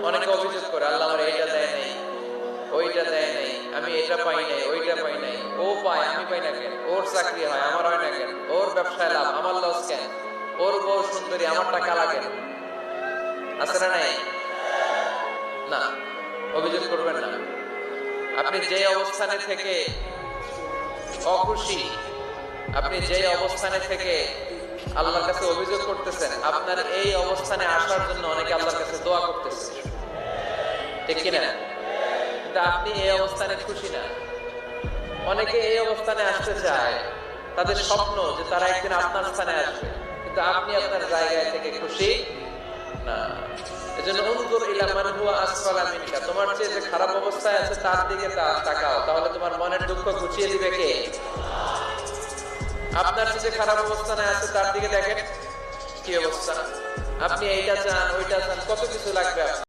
অনেকে অভিযোগ করে আল্লাহ আমার এইটা দেয় নাই, ওইটা দেয় নাই, আমি এটা পাই নাই, ওইটা পাই নাই, ও পায় আমি পাই না কেন, ওর চাকরি হয় আমার হয় না কেন, ওর ব্যবসায় লাভ আমার লস কেন, ওর বউ সুন্দরী আমার টাকা লাগে না। আছে না নাই? না, অভিযোগ করবেন না। আপনি যে অবস্থানে থেকে অখুশি, আপনি যে অবস্থানে থেকে আল্লাহর কাছে অভিযোগ করতেছেন, আপনার এই অবস্থানে আসার জন্য অনেকে আল্লাহর কাছে দোয়া করতেছে, ঠিক কিনা? কিন্তু আপনি এই অবস্থানে খুশি না। অনেকে এই অবস্থানে আসতে চায়, তাদের স্বপ্ন যে তারা একদিন আপনার স্থানে আসবে, কিন্তু আপনি আপনার জায়গায় থেকে খুশি না। এজন্য উনজুর ইলা মান হুয়া আসফালা মিনকা, তোমার চেয়ে যে খারাপ অবস্থায় আছে তার দিকে তাকাও, তাহলে তোমার মনের দুঃখ ঘুচিয়ে দিবে কে? আপনার চেয়ে যে খারাপ অবস্থানে আছে তার দিকে দেখেন কি অবস্থা। আপনি এইটা চান ওইটা চান, কত কিছু লাগবে আপনার।